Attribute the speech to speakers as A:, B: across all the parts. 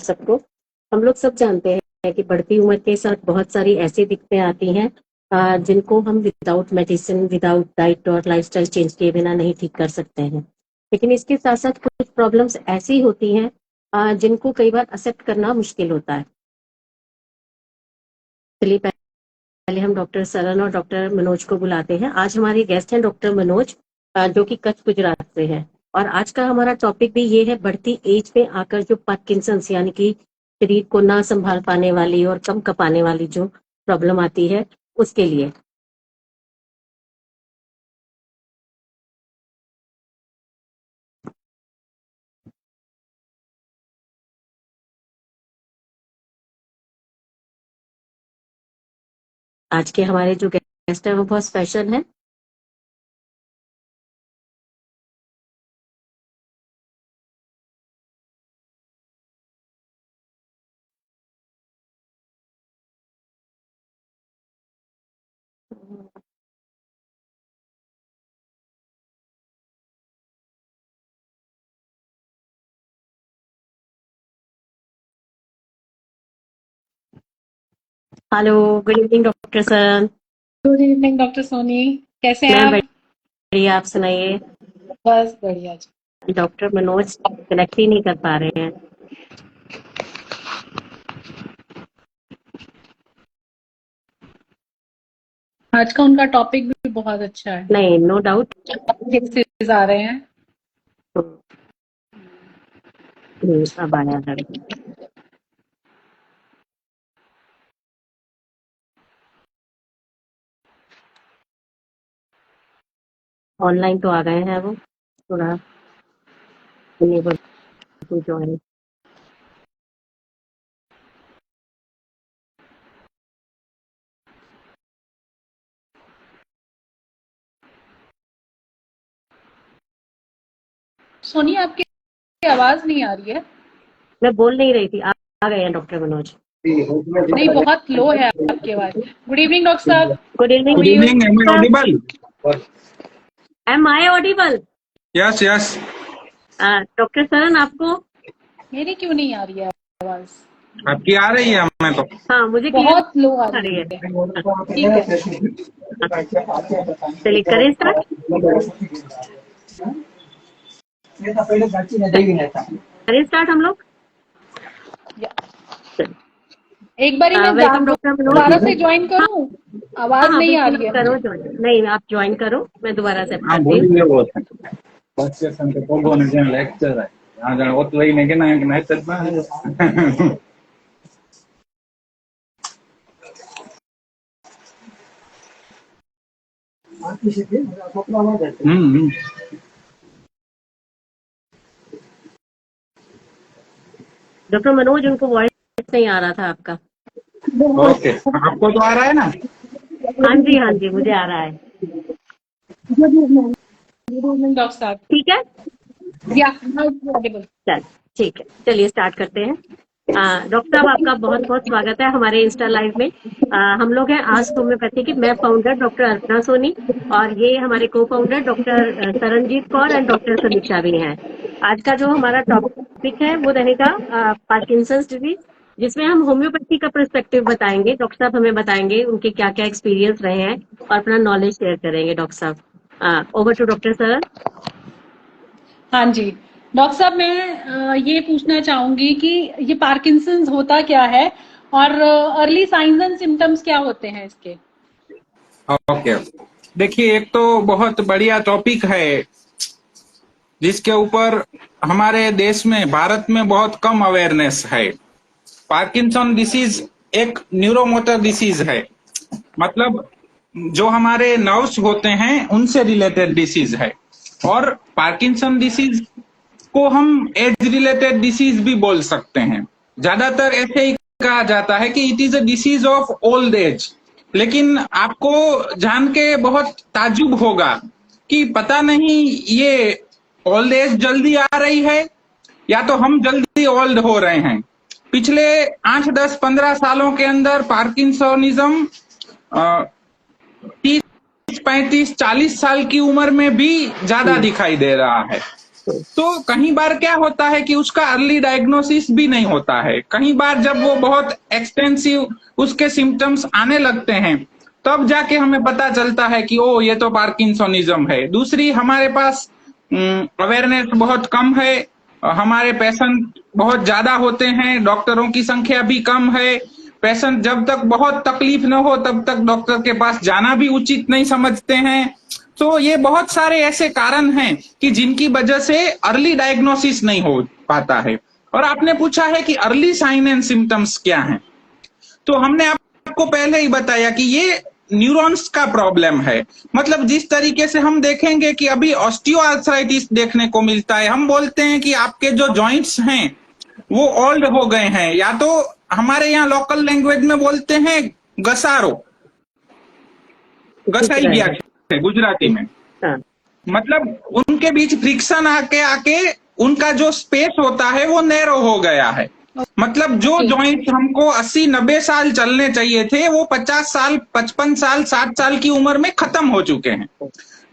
A: सबको। हम लोग सब जानते हैं कि बढ़ती उम्र के साथ बहुत सारी ऐसी दिक्कतें आती हैं जिनको हम विदाउट मेडिसिन, विदाउट डाइट और लाइफस्टाइल चेंज किए बिना नहीं ठीक कर सकते हैं। लेकिन इसके साथ साथ कुछ प्रॉब्लम्स ऐसी होती हैं जिनको कई बार एक्सेप्ट करना मुश्किल होता है। चलिए पहले हम डॉक्टर सरन और डॉक्टर मनोज को बुलाते हैं। आज हमारे गेस्ट हैं डॉक्टर मनोज, जो कि कच्छ गुजरात से हैं। और आज का हमारा टॉपिक भी ये है, बढ़ती एज में आकर जो पार्किंसंस यानी कि शरीर को ना संभाल पाने वाली और कम कपाने वाली जो प्रॉब्लम आती है उसके लिए। आज के हमारे जो गेस्ट है वो बहुत स्पेशल है। Hello, good evening doctor sir.
B: Good evening doctor Soni, कैसे हैं
A: मैं
B: आप?
A: बढ़िया, आप सुनाइए।
B: बस बढ़िया जी।
A: डॉक्टर मनोज कनेक्ट ही नहीं कर पा रहे हैं।
B: आज का उनका टॉपिक भी बहुत अच्छा है।
A: नहीं, नो डाउट।
B: केसेस आ रहे हैं।
A: अब आया लड़का। ऑनलाइन तो आ गए हैं वो, थोड़ा इनेबल टू ज्वाइन।
B: सोनी, आपकी आवाज नहीं आ रही है।
A: मैं बोल नहीं रही थी, आ गए हैं डॉक्टर मनोज।
B: नहीं, बहुत लो है आपकी आवाज। गुड इवनिंग डॉक्टर साहब।
A: Good evening.
C: Good evening. Am I audible?
A: Am I audible?
C: Yes, yes.
A: Doctor Saran आपको?
B: मेरी क्यों नहीं आ रही है आवाज?
C: आपकी आ रही है हमें तो।
A: हाँ, मुझे क्लियर
B: बहुत लो आ
A: आ रही
B: रही
A: है।
B: है। ठीक है।
A: चलिए करें स्टार्ट। करें स्टार्ट हम लोग।
B: एक बारी मैं
A: वेलकम डॉक्टर मनोज।
B: दोबारा से ज्वाइन करूं? आवाज
A: हाँ
B: नहीं आ
A: बिल्कुल,
B: रही है
A: करो
B: मुझे।
A: ज्वाइन। नहीं, आप ज्वाइन करो, मैं दोबारा से
C: हाँ
A: करती हूँ।
C: बोलिए वो बच्चे संग पोगो ने जन लेक्चर है यहाँ जन ओत वही ने के ना नेचर में
A: डॉक्टर मनोज, उनको वॉइस नहीं आ रहा था आपका।
C: ओके, आपको तो आ रहा है ना?
A: हाँ जी, हाँ जी, मुझे आ रहा है।
B: डॉक्टर साहब।
A: ठीक है,
B: या ऑडिबल।
A: चल ठीक है, चलिए स्टार्ट करते हैं। डॉक्टर साहब, आपका बहुत बहुत स्वागत है हमारे इंस्टा लाइव में। हम लोग हैं आज होम्योपैथी की। मैं फाउंडर डॉक्टर अर्चना सोनी और ये हमारे को founder doctor Saranjit Kaur and doctor समीक्षा भी हैं। आज का जो हमारा टॉपिक है वो रहेगा पार्किंसंस डिजीज, जिसमें हम होम्योपैथी का पर्सपेक्टिव बताएंगे। डॉक्टर साहब हमें बताएंगे उनके क्या क्या एक्सपीरियंस रहे हैं और अपना नॉलेज शेयर करेंगे। डॉक्टर साहब, ओवर टू डॉक्टर सर।
B: हाँ जी। डॉक्टर साहब, मैं ये पूछना चाहूंगी कि ये पार्किंसंस होता क्या है और अर्ली साइंस एंड सिम्टम्स क्या होते हैं इसके?
C: ओके, देखिए एक तो बहुत बढ़िया टॉपिक है जिसके ऊपर हमारे देश में, भारत में बहुत कम अवेयरनेस है। पार्किंसन डिसीज एक न्यूरोमोटर डिसीज है, मतलब जो हमारे नर्व्स होते हैं उनसे रिलेटेड डिसीज है। और पार्किंसन डिसीज को हम एज रिलेटेड डिसीज भी बोल सकते हैं। ज्यादातर ऐसे ही कहा जाता है कि it is a disease of old age. लेकिन आपको जान के बहुत ताज्जुब होगा कि पता नहीं ये ओल्ड एज जल्दी आ रही है या तो हम जल्दी ओल्ड हो रहे हैं। पिछले 8, 10, 15 सालों के अंदर पार्किंसोनिज्म 30, 35, 40 साल की उम्र में भी ज्यादा दिखाई दे रहा है। तो कई बार क्या होता है कि उसका अर्ली डायग्नोसिस भी नहीं होता है। कई बार जब वो बहुत एक्सटेंसिव उसके सिम्टम्स आने लगते हैं तब जाके हमें पता चलता है कि ओ ये तो पार्किंसोनिज्म है। दूसरी, हमारे पास अवेयरनेस बहुत कम है, हमारे पेशेंट बहुत ज्यादा होते हैं, डॉक्टरों की संख्या भी कम है। पेशेंट जब तक बहुत तकलीफ न हो तब तक डॉक्टर के पास जाना भी उचित नहीं समझते हैं। तो ये बहुत सारे ऐसे कारण हैं कि जिनकी वजह से अर्ली डायग्नोसिस नहीं हो पाता है। और आपने पूछा है कि अर्ली साइन एंड सिम्टम्स क्या हैं, तो हमने आपको पहले ही बताया कि ये न्यूरॉन्स का प्रॉब्लम है। मतलब जिस तरीके से हम देखेंगे कि अभी ऑस्टियोआर्थराइटिस देखने को मिलता है, हम बोलते हैं कि आपके जो जॉइंट्स हैं वो ओल्ड हो गए हैं, या तो हमारे यहाँ लोकल लैंग्वेज में बोलते हैं घसारो, घसाई गया है गुजराती में।
A: हाँ,
C: मतलब उनके बीच फ्रिक्शन आके आके उनका जो स्पेस होता है वो नैरो हो गया है। मतलब जो जॉइंट हमको 80-90 साल चलने चाहिए थे वो 50 साल, 55 साल, 60 साल की उम्र में खत्म हो चुके हैं।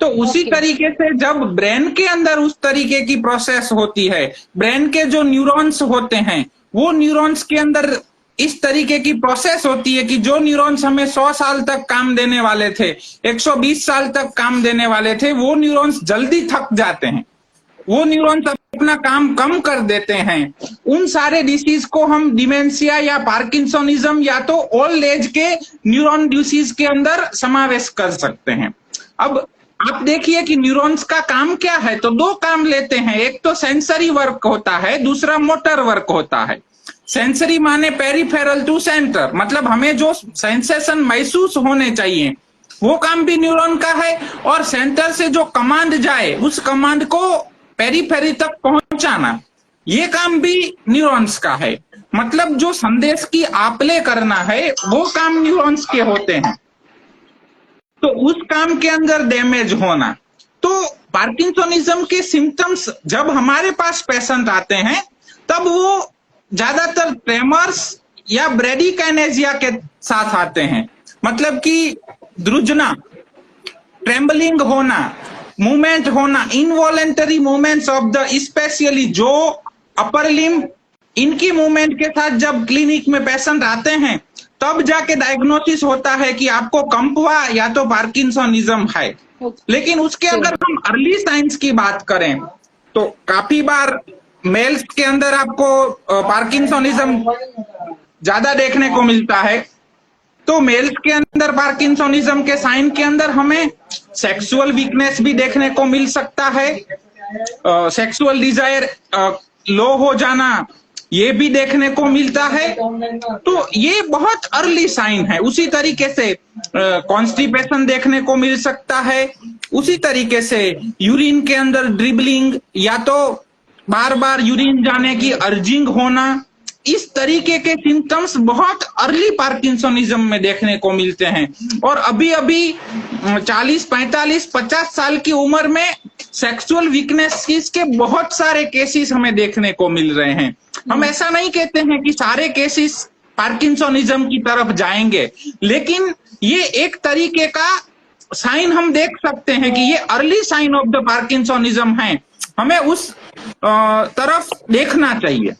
C: तो उसी तरीके से जब ब्रेन के अंदर उस तरीके की प्रोसेस होती है, ब्रेन के जो न्यूरॉन्स होते हैं वो न्यूरॉन्स के अंदर इस तरीके की प्रोसेस होती है कि जो न्यूरॉन्स हमें 100 साल तक काम देने वाले थे, 120 साल तक काम देने वाले थे, वो न्यूरॉन्स जल्दी थक जाते हैं, वो न्यूरॉन्स अपना काम कम कर देते हैं। उन सारे डिसीज को हम डिमेंशिया या पार्किंसोनिज्म या तो ओल्ड एज के न्यूरॉन डिसीज के अंदर समावेश कर सकते हैं। अब आप देखिए कि न्यूरॉन्स का काम क्या है, तो दो काम लेते हैं, एक तो सेंसरी वर्क होता है, दूसरा मोटर वर्क होता है। सेंसरी माने पेरिफेरल टू सेंटर, मतलब हमें जो सेंसेशन महसूस होने चाहिए वो काम भी न्यूरॉन का है, और सेंटर से जो कमांड जाए उस कमांड को पेरिफेरी तक पहुंचाना ये काम भी न्यूरॉन्स का है। मतलब जो संदेश की आपले करना है वो काम न्यूरॉन्स के होते हैं। तो उस काम के अंदर डैमेज होना, तो पार्किंसोनिज्म के सिम्टम्स जब हमारे पास पेशेंट आते हैं तब वो ज्यादातर ट्रेमर्स या ब्रेडिकाइनेजिया के साथ आते हैं। मतलब कि द्रुजना, ट्रेम्बलिंग होना, मूवमेंट होना, involuntary movements of the specially जो अपर लिम्ब, इनकी मूवमेंट के साथ जब क्लिनिक में पेशेंट आते हैं तब जाके डायग्नोसिस होता है कि आपको कंपवा या तो पार्किंसोनिज्म है। लेकिन उसके अगर हम अर्ली साइंस की बात करें तो काफी बार मेल्स के अंदर आपको पार्किंसोनिज्म ज्यादा देखने को मिलता है। तो मेल्स के अंदर पार्किंसोनिज्म के साइन के अंदर हमें सेक्सुअल वीकनेस भी देखने को मिल सकता है, सेक्सुअल डिजायर लो हो जाना ये भी देखने को मिलता है। तो ये बहुत अर्ली साइन है। उसी तरीके से कॉन्स्टिपेशन देखने को मिल सकता है, उसी तरीके से यूरिन के अंदर ड्रिबलिंग या तो बार बार यूरिन जाने की अर्जिंग होना, इस तरीके के सिम्टम्स बहुत अर्ली पार्किंसोनिज्म में देखने को मिलते हैं। और अभी अभी 40, 45, 50 साल की उम्र में सेक्सुअल वीकनेस के बहुत सारे केसेस हमें देखने को मिल रहे हैं। हम ऐसा नहीं कहते हैं कि सारे केसेस पार्किंसोनिज्म की तरफ जाएंगे, लेकिन ये एक तरीके का साइन हम देख सकते हैं कि ये early sign of the parkinsonism है, हमें उस तरफ देखना चाहिए।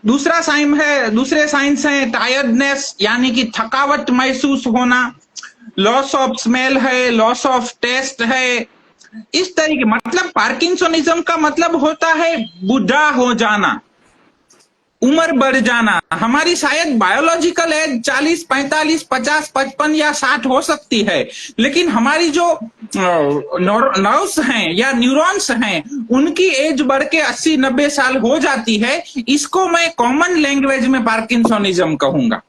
C: दूसरा साइन है, दूसरे साइंस हैं टायर्डनेस यानी कि थकावट महसूस होना, लॉस ऑफ स्मेल है, लॉस ऑफ टेस्ट है, इस तरीके। मतलब पार्किंसोनिज्म का मतलब होता है बूढ़ा हो जाना, उम्र बढ़ जाना। हमारी शायद बायोलॉजिकल एज 40, 45, 50, 55 या 60 हो सकती है, लेकिन हमारी जो नर्व्स हैं या न्यूरॉन्स हैं उनकी एज बढ़ के 80-90 साल हो जाती है। इसको मैं कॉमन लैंग्वेज में पार्किंसोनिज्म कहूंगा।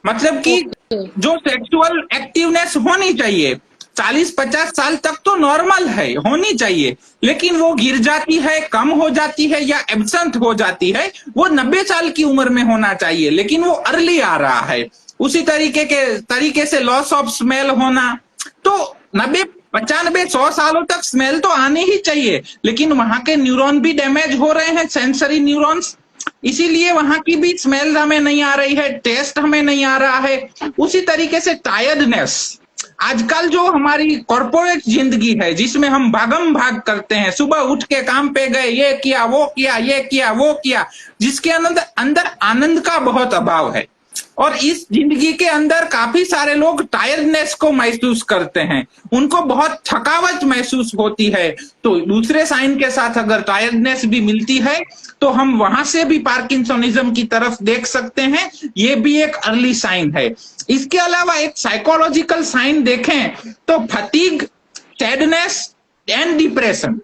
C: मतलब कि जो सेक्सुअल एक्टिवनेस होनी चाहिए 40-50 साल तक तो नॉर्मल है, होनी चाहिए, लेकिन वो गिर जाती है, कम हो जाती है या एब्सेंट हो जाती है। वो 90 साल की उम्र में होना चाहिए, लेकिन वो अर्ली आ रहा है। उसी तरीके से लॉस ऑफ स्मेल होना, तो 90, 95, 100 सालों तक स्मेल तो आनी ही चाहिए, लेकिन वहां के न्यूरॉन भी डैमेज हो रहे हैं, सेंसरी न्यूरॉन्स, इसीलिए वहां की भी स्मेल हमें नहीं आ रही है, टेस्ट हमें नहीं आ रहा है। उसी तरीके से टायर्डनेस, आजकल जो हमारी कॉर्पोरेट जिंदगी है, जिसमें हम भागम भाग करते हैं, सुबह उठ के काम पे गए, ये किया वो किया, ये किया वो किया, जिसके अंदर अंदर आनंद का बहुत अभाव है। और इस जिंदगी के अंदर काफी सारे लोग टायर्डनेस को महसूस करते हैं, उनको बहुत थकावट महसूस होती है। तो दूसरे साइन के साथ अगर टायर्डनेस भी मिलती है तो हम वहां से भी पार्किंसोनिज्म की तरफ देख सकते हैं, ये भी एक अर्ली साइन है। इसके अलावा एक साइकोलॉजिकल साइन देखें तो फटीग, सैडनेस एंड डिप्रेशन।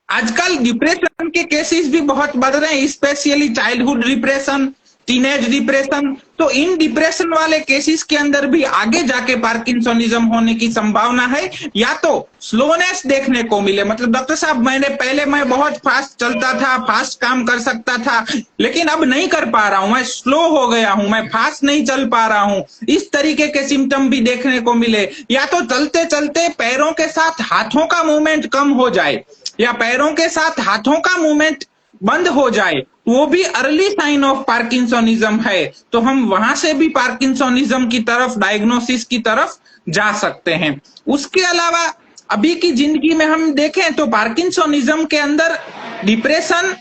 C: आजकल डिप्रेशन के केसेस भी बहुत बढ़ रहे हैं, specially childhood depression, teenage depression. तो इन डिप्रेशन वाले केसेस के अंदर भी आगे जाके पार्किंसोनिज्म होने की संभावना है। या तो स्लोनेस देखने को मिले, मतलब डॉक्टर साहब पहले मैं बहुत फास्ट चलता था, फास्ट काम कर सकता था, लेकिन अब नहीं कर पा रहा हूं, मैं स्लो हो गया हूं, मैं फास्ट नहीं चल पा रहा हूं, इस तरीके के सिम्टम भी देखने को मिले। या तो चलते चलते पैरों के साथ हाथों का मूवमेंट कम हो जाए, या पैरों के साथ हाथों का मूवमेंट बंद हो जाए, वो भी अर्ली साइन ऑफ पार्किंसोनिज्म है। तो हम वहां से भी पार्किंसोनिज्म की तरफ, डायग्नोसिस की तरफ जा सकते हैं। उसके अलावा अभी की जिंदगी में हम देखें तो पार्किंसोनिज्म के अंदर depression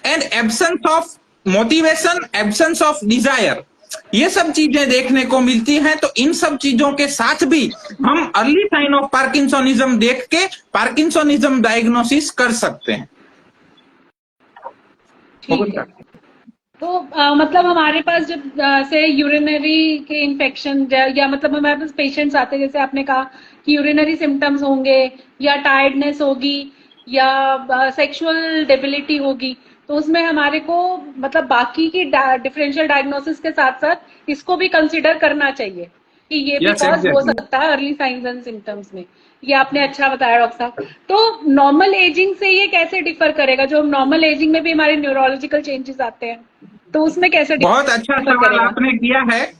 C: and absence of motivation, absence of desire, ये सब चीजें देखने को मिलती हैं। तो इन सब चीजों के साथ भी हम अर्ली साइन ऑफ पार्किंसोनिज्म देख के पार्किंसोनिज्म डायग्नोसिस कर सकते हैं।
B: ठीक है। तो मतलब हमारे पास जब से यूरिनरी के इन्फेक्शन या मतलब हमारे पास पेशेंट्स आते हैं, जैसे आपने कहा कि यूरिनरी सिम्टम्स होंगे या टायर्डनेस होगी या सेक्सुअल डेबिलिटी होगी, तो उसमें हमारे को मतलब बाकी की डिफरेंशियल डायग्नोसिस के साथ साथ इसको भी कंसिडर करना चाहिए कि ये भी कॉज हो सकता है अर्ली साइंस एंड सिम्टम्स में। ये आपने अच्छा बताया डॉक्टर साहब। तो नॉर्मल एजिंग से ये कैसे डिफर करेगा? जो नॉर्मल एजिंग में भी हमारे न्यूरोलॉजिकल चेंजेस आते हैं, तो उसमें कैसे
C: बहुत अच्छा सवाल आपने किया है।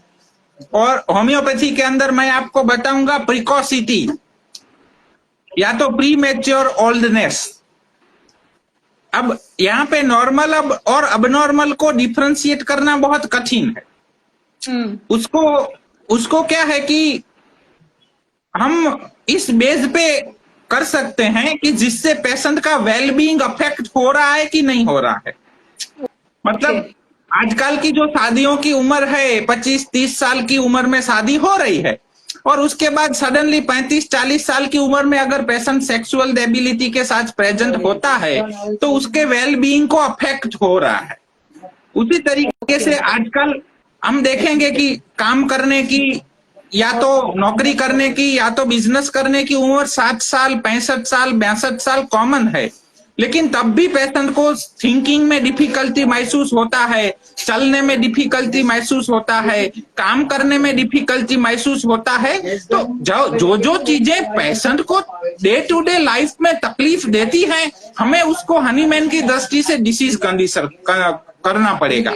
C: और होम्योपैथी के अंदर मैं आपको बताऊंगा प्रिकॉसिटी या तो प्री मैच्योर ओल्डनेस। अब यहाँ पे नॉर्मल अब और अबनॉर्मल को डिफरेंशिएट करना बहुत कठिन है। उसको क्या है कि हम इस बेस पे कर सकते हैं कि जिससे पेशेंट का वेलबींग अफेक्ट हो रहा है कि नहीं हो रहा है। मतलब आजकल की जो शादियों की उम्र है, 25-30 साल की उम्र में शादी हो रही है, और उसके बाद सडनली 35-40 साल की उम्र में अगर पेशेंट सेक्सुअल डेबिलिटी के साथ प्रेजेंट होता है तो उसके वेलबींग को अफेक्ट हो रहा है। उसी तरीके से आजकल हम देखेंगे कि काम करने की, या तो नौकरी करने की या तो बिजनेस करने की उम्र 60 साल, 65 साल, 62 साल कॉमन है, लेकिन तब भी पेशेंट को थिंकिंग में डिफिकल्टी महसूस होता है, चलने में डिफिकल्टी महसूस होता है, काम करने में डिफिकल्टी महसूस होता है। तो जो चीजें पेशेंट को डे टू डे लाइफ में तकलीफ देती हैं, हमें उसको हनीमैन की दृष्टि से डिसीज कंडीशन करना पड़ेगा।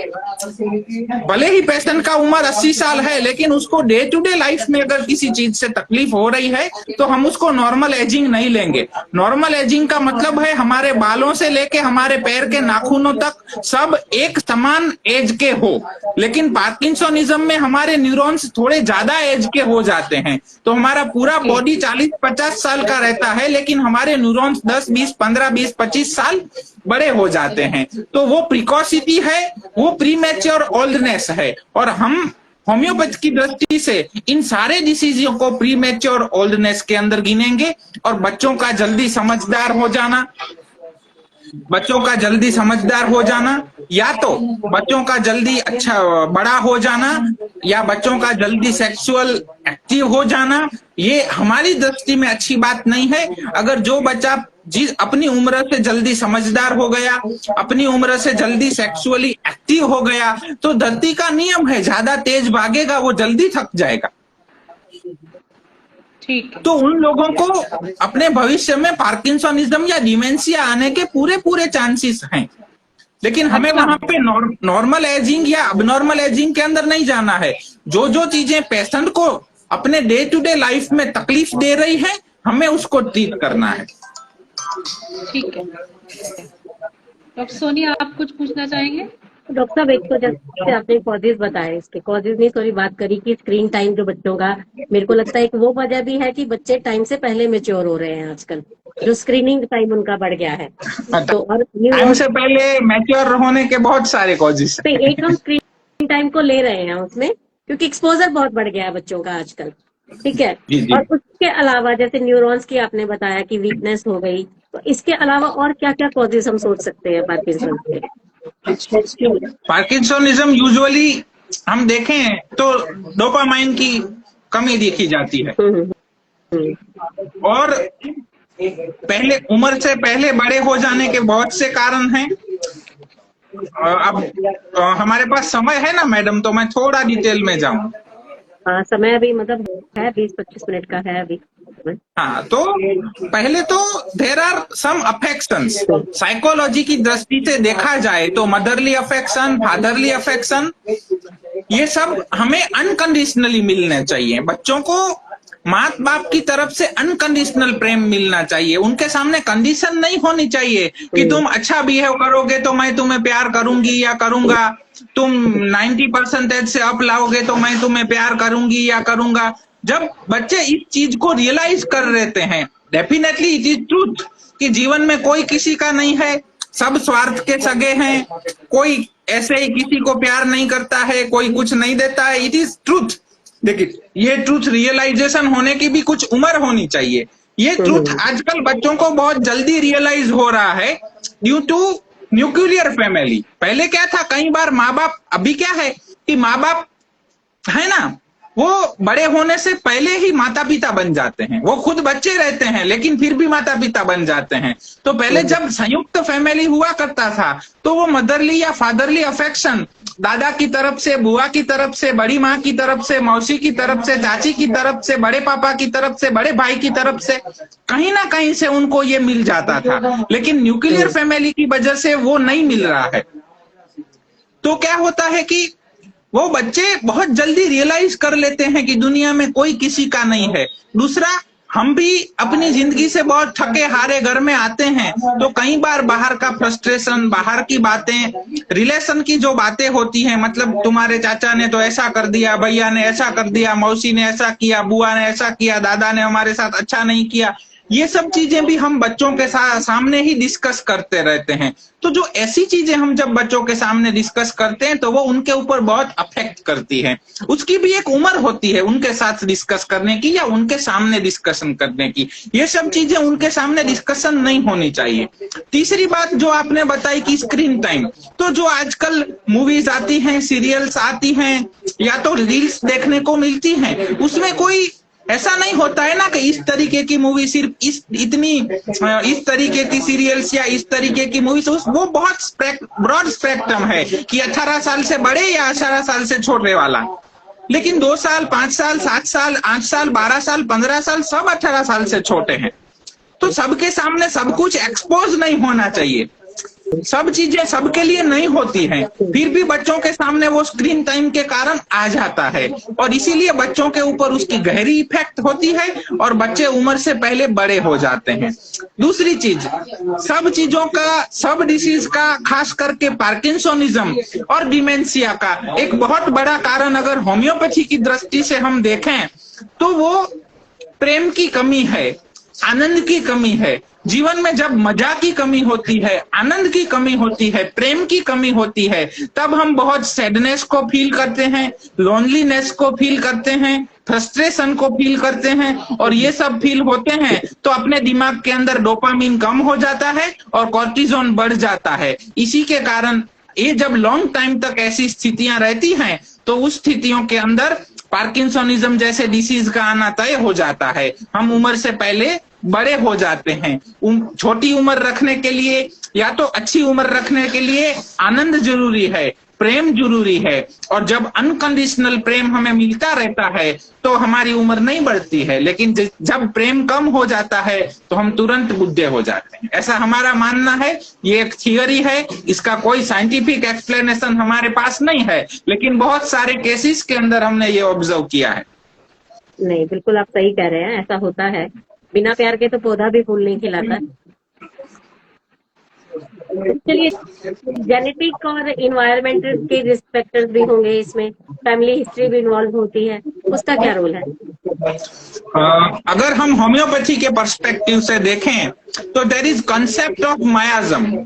C: भले ही पेशेंट का उम्र 80 साल है, लेकिन उसको डे टू डे लाइफ में अगर किसी चीज से तकलीफ हो रही है तो हम उसको नॉर्मल एजिंग नहीं लेंगे। नॉर्मल एजिंग का मतलब है हमारे बालों से लेके हमारे पैर के नाखूनों तक सब एक समान एज के हो। लेकिन पार्किंसोनिज्म में हमारे न्यूरॉन्स थोड़े ज्यादा एज के हो जाते हैं, तो हमारा पूरा बॉडी 40-50 साल का रहता है, लेकिन हमारे न्यूरॉन्स 10, 20, 15, 20, 25 साल बड़े हो जाते हैं। तो वो प्रिकॉसिटी है, वो प्रीमैच्योर ओल्डनेस है। और हम होम्योपैथ की दृष्टि से इन सारे डिसीजों को प्रीमैच्योर ओल्डनेस के अंदर गिनेंगे। और बच्चों का जल्दी समझदार हो जाना, या तो बच्चों का जल्दी अच्छा बड़ा हो जाना, या बच्चों का जल्दी सेक्सुअल एक्टिव हो जाना, ये हमारी दृष्टि में अच्छी बात नहीं है। अगर जो बच्चा अपनी उम्र से जल्दी समझदार हो गया, अपनी उम्र से जल्दी सेक्सुअली एक्टिव हो गया, तो धरती का नियम है, ज्यादा तेज भागेगा वो जल्दी थक जाएगा।
B: ठीक।
C: तो उन लोगों को अपने भविष्य में पार्किंसोनिज्म या डिमेंशिया आने के पूरे चांसेस हैं। लेकिन हमें वहां पे नॉर्मल एजिंग या अबनॉर्मल एजिंग के अंदर नहीं जाना है। जो चीजें पेशेंट को अपने डे टू डे लाइफ में तकलीफ दे रही है, हमें उसको ट्रीट करना है।
B: ठीक है। डॉक्टर सोनी, आप कुछ पूछना चाहेंगे?
A: डॉक्टर साहब, एक तो जैसे आपने कॉजेज बताए, इसके कॉजेज नहीं थोड़ी बात करी कि स्क्रीन टाइम जो बच्चों का, मेरे को लगता है एक वो वजह भी है कि बच्चे टाइम से पहले मेच्योर हो रहे हैं आजकल, जो स्क्रीनिंग टाइम उनका बढ़ गया है। तो और
C: टाइम से पहले मैच्योर होने के बहुत सारे कॉजेस
A: पे
C: हैं।
A: एक हम स्क्रीन टाइम को ले रहे हैं उसमें, क्योंकि एक्सपोजर बहुत बढ़ गया है बच्चों का आजकल। ठीक है।
C: जी जी।
A: और उसके अलावा जैसे न्यूरॉन्स की आपने बताया कि वीकनेस हो गई, तो इसके अलावा और क्या क्या कॉजेज हम सोच सकते हैं पार्किंसन के?
C: पार्किंसोनिज्म यूजुअली हम देखें तो डोपामाइन की कमी देखी जाती है, और पहले उम्र से पहले बड़े हो जाने के बहुत से कारण हैं। अब हमारे पास समय है ना मैडम, तो मैं थोड़ा डिटेल में जाऊं।
A: हाँ, समय अभी मतलब है 20-25 मिनट का है अभी।
C: हाँ, तो पहले तो there are some affections. Psychology की दृष्टि से देखा जाए तो मदरली अफेक्शन, फादरली अफेक्शन, ये सब हमें अनकंडीशनली मिलने चाहिए। बच्चों को माँ बाप की तरफ से अनकंडीशनल प्रेम मिलना चाहिए। उनके सामने कंडीशन नहीं होनी चाहिए कि तुम अच्छा बिहेव करोगे तो मैं तुम्हें प्यार करूंगी या करूंगा, तुम 90% से अप लाओगे तो मैं तुम्हें प्यार करूंगी या करूंगा। जब बच्चे इस चीज को रियलाइज कर लेते हैं, डेफिनेटली इट इज ट्रूथ कि जीवन में कोई किसी का नहीं है, सब स्वार्थ के सगे हैं, कोई ऐसे ही किसी को प्यार नहीं करता है, कोई कुछ नहीं देता है। It is truth. देखिए, ये ट्रूथ रियलाइजेशन होने की भी कुछ उम्र होनी चाहिए। ये ट्रूथ आजकल बच्चों को बहुत जल्दी रियलाइज हो रहा है ड्यू टू न्यूक्लियर फैमिली। पहले क्या था, कई बार माँ बाप, अभी क्या है कि माँ बाप है ना, वो बड़े होने से पहले ही माता पिता बन जाते हैं। वो खुद बच्चे रहते हैं लेकिन फिर भी माता पिता बन जाते हैं। तो पहले जब संयुक्त फैमिली हुआ करता था तो वो मदरली या फादरली अफेक्शन दादा की तरफ से, बुआ की तरफ से, बड़ी माँ की तरफ से, मौसी की तरफ से, चाची की तरफ से, बड़े पापा की तरफ से, बड़े भाई की तरफ से, कहीं ना कहीं से उनको ये मिल जाता था। लेकिन न्यूक्लियर फैमिली की वजह से वो नहीं मिल रहा है। तो क्या होता है कि वो बच्चे बहुत जल्दी रियलाइज कर लेते हैं कि दुनिया में कोई किसी का नहीं है। दूसरा, हम भी अपनी जिंदगी से बहुत थके हारे घर में आते हैं तो कई बार बाहर का फ्रस्ट्रेशन, बाहर की बातें, रिलेशन की जो बातें होती हैं, मतलब तुम्हारे चाचा ने तो ऐसा कर दिया, भैया ने ऐसा कर दिया, मौसी ने ऐसा किया, बुआ ने ऐसा किया, दादा ने हमारे साथ अच्छा नहीं किया, ये सब चीजें भी हम बच्चों के सामने ही डिस्कस करते रहते हैं। तो जो ऐसी चीजें हम जब बच्चों के सामने डिस्कस करते हैं तो वो उनके ऊपर बहुत अफेक्ट करती है। उसकी भी एक उम्र होती है उनके साथ डिस्कस करने की या उनके सामने डिस्कशन करने की। ये सब चीजें उनके सामने डिस्कशन नहीं होनी चाहिए। तीसरी बात जो आपने बताई कि स्क्रीन टाइम, तो जो आजकल मूवीज आती हैं, सीरियल्स आती हैं या तो रील्स देखने को मिलती हैं, उसमें कोई ऐसा नहीं होता है ना कि इस तरीके की मूवी, सिर्फ इस तरीके की सीरियल्स या इस तरीके की मूवीज, वो बहुत ब्रॉड स्पेक्ट्रम है कि 18 साल से बड़े या 18 साल से छोटे वाला। लेकिन 2 साल, 5 साल, 7 साल, 8 साल, 12 साल, 15 साल, सब 18 साल से छोटे हैं। तो सबके सामने सब कुछ एक्सपोज नहीं होना चाहिए। सब चीजें सबके लिए नहीं होती हैं, फिर भी बच्चों के सामने वो स्क्रीन टाइम के कारण आ जाता है और इसीलिए बच्चों के ऊपर उसकी गहरी इफेक्ट होती है और बच्चे उम्र से पहले बड़े हो जाते हैं। दूसरी चीज, सब चीजों का, सब डिसीज का, खास करके पार्किंसोनिज्म और डिमेंशिया का एक बहुत बड़ा कारण अगर होम्योपैथी की दृष्टि से हम देखें तो वो प्रेम की कमी है, आनंद की कमी है। जीवन में जब मजा की कमी होती है, आनंद की कमी होती है, प्रेम की कमी होती है, तब हम बहुत सैडनेस को फील करते हैं, लोनलीनेस को फील करते हैं, फ्रस्ट्रेशन को फील करते हैं। और ये सब फील होते हैं तो अपने दिमाग के अंदर डोपामिन कम हो जाता है और कॉर्टिजोन बढ़ जाता है। इसी के कारण ये जब लॉन्ग टाइम तक ऐसी स्थितियां रहती हैं तो उस स्थितियों के अंदर पार्किंसोनिज्म जैसे डिसीज का आना तय हो जाता है। हम उम्र से पहले बड़े हो जाते हैं। छोटी उम्र रखने के लिए या तो अच्छी उम्र रखने के लिए आनंद जरूरी है, प्रेम जरूरी है, और जब अनकंडीशनल प्रेम हमें मिलता रहता है तो हमारी उम्र नहीं बढ़ती है। लेकिन जब प्रेम कम हो जाता है तो हम तुरंत बुढ़े हो जाते हैं, ऐसा हमारा मानना है। ये एक थियोरी है, इसका कोई साइंटिफिक एक्सप्लेनेशन हमारे पास नहीं है, लेकिन बहुत सारे केसेस के अंदर हमने ये ऑब्जर्व किया है।
A: नहीं, बिल्कुल आप सही कह रहे हैं, ऐसा होता है। बिना प्यार के तो पौधा भी फूल नहीं खिलाता। चलिए, जेनेटिक और इन्वायरमेंट के रिस्क फैक्टर्स भी होंगे इसमें, फैमिली हिस्ट्री भी इन्वॉल्व होती है, उसका क्या रोल है?
C: अगर हम होम्योपैथी के पर्सपेक्टिव से देखें तो there is concept of miasm